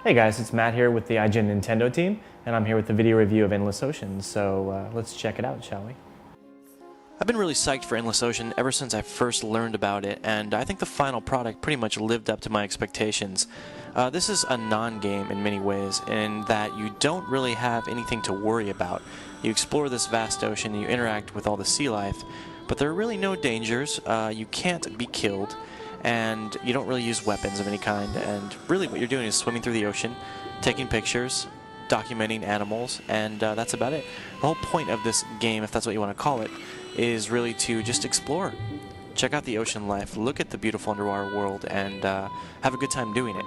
Hey guys, it's Matt here with the IGN Nintendo team, and I'm here with the video review of Endless Ocean, so let's check it out, shall we? I've been really psyched for Endless Ocean ever since I first learned about it, and I think the final product pretty much lived up to my expectations. This is a non-game in many ways, in that you don't really have anything to worry about. You explore this vast ocean, you interact with all the sea life, but there are really no dangers, you can't be killed, and you don't really use weapons of any kind, and really what you're doing is swimming through the ocean, taking pictures, documenting animals, and that's about it. The whole point of this game, if that's what you want to call it, is really to just explore. Check out the ocean life, look at the beautiful underwater world, and have a good time doing it.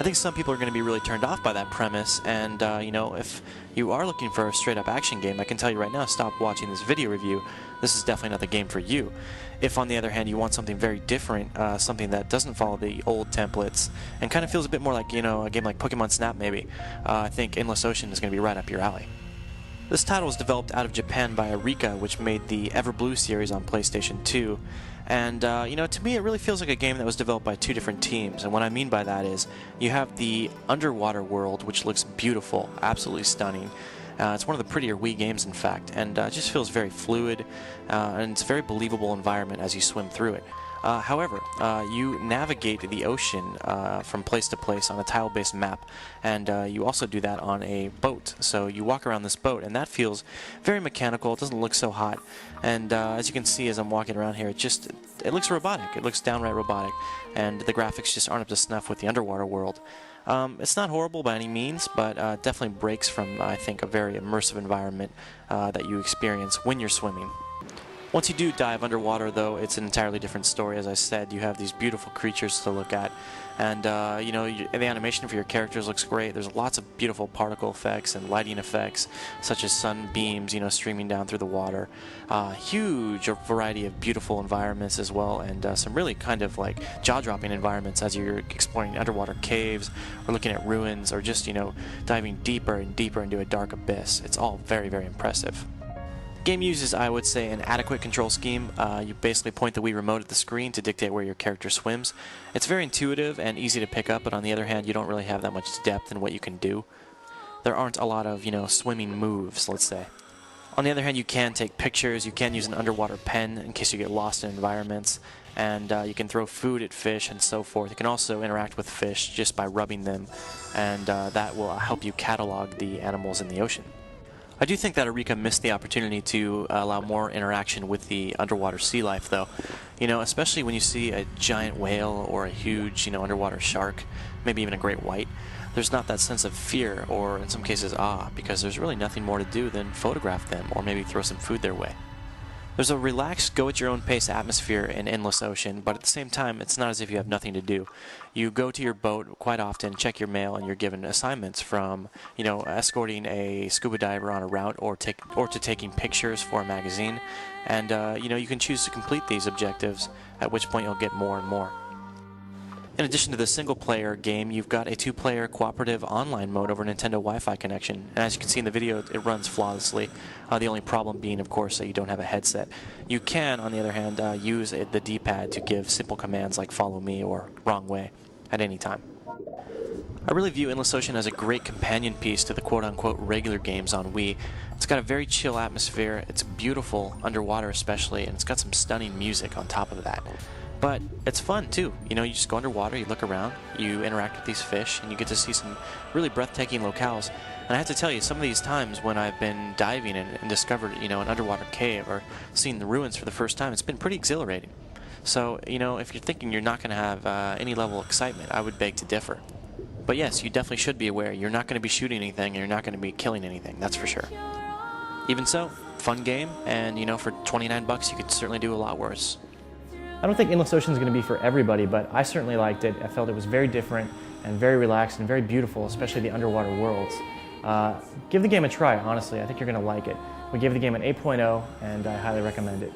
I think some people are going to be really turned off by that premise, and if you are looking for a straight-up action game, I can tell you right now, stop watching this video review. This is definitely not the game for you. If, on the other hand, you want something very different, something that doesn't follow the old templates, and kind of feels a bit more like, a game like Pokemon Snap, maybe, I think Endless Ocean is going to be right up your alley. This title was developed out of Japan by Eureka, which made the Everblue series on PlayStation 2. And, to me it really feels like a game that was developed by two different teams. And what I mean by that is, you have the underwater world, which looks beautiful, absolutely stunning. It's one of the prettier Wii games, in fact, and it just feels very fluid, and it's a very believable environment as you swim through it. However, you navigate the ocean from place to place on a tile-based map, and you also do that on a boat. So you walk around this boat, and that feels very mechanical. It doesn't look so hot, and as you can see as I'm walking around here, it looks robotic. It looks downright robotic, and the graphics just aren't up to snuff with the underwater world. It's not horrible by any means, but definitely breaks from, I think, a very immersive environment that you experience when you're swimming. Once you do dive underwater, though, it's an entirely different story. As I said, you have these beautiful creatures to look at, and the animation for your characters looks great. There's lots of beautiful particle effects and lighting effects, such as sunbeams, streaming down through the water. Huge variety of beautiful environments as well, and some really kind of like jaw-dropping environments as you're exploring underwater caves, or looking at ruins, or just diving deeper and deeper into a dark abyss. It's all very, very impressive. The game uses, I would say, an adequate control scheme. You basically point the Wii remote at the screen to dictate where your character swims. It's very intuitive and easy to pick up, but on the other hand, you don't really have that much depth in what you can do. There aren't a lot of, swimming moves, let's say. On the other hand, you can take pictures, you can use an underwater pen in case you get lost in environments, and you can throw food at fish and so forth. You can also interact with fish just by rubbing them, and that will help you catalog the animals in the ocean. I do think that Eureka missed the opportunity to allow more interaction with the underwater sea life, though. Especially when you see a giant whale or a huge, underwater shark, maybe even a great white. There's not that sense of fear, or in some cases awe, because there's really nothing more to do than photograph them, or maybe throw some food their way. There's a relaxed, go-at-your-own-pace atmosphere in Endless Ocean, but at the same time, it's not as if you have nothing to do. You go to your boat quite often, check your mail, and you're given assignments from, escorting a scuba diver on a route, or to taking pictures for a magazine, and, you can choose to complete these objectives, at which point you'll get more and more. In addition to the single-player game, you've got a two-player cooperative online mode over Nintendo Wi-Fi connection, and as you can see in the video, it runs flawlessly. The only problem being, of course, that you don't have a headset. You can, on the other hand, use the D-pad to give simple commands like follow me or wrong way at any time. I really view Endless Ocean as a great companion piece to the quote-unquote regular games on Wii. It's got a very chill atmosphere, it's beautiful, underwater especially, and it's got some stunning music on top of that. But it's fun too. You just go underwater, you look around, you interact with these fish, and you get to see some really breathtaking locales. And I have to tell you, some of these times when I've been diving and discovered, an underwater cave or seen the ruins for the first time, it's been pretty exhilarating. So, if you're thinking you're not going to have any level of excitement, I would beg to differ. But yes, you definitely should be aware you're not going to be shooting anything and you're not going to be killing anything, that's for sure. Even so, fun game, and for 29 bucks you could certainly do a lot worse. I don't think Endless Ocean is going to be for everybody, but I certainly liked it. I felt it was very different and very relaxed and very beautiful, especially the underwater worlds. Give the game a try, honestly. I think you're going to like it. We gave the game an 8.0, and I highly recommend it.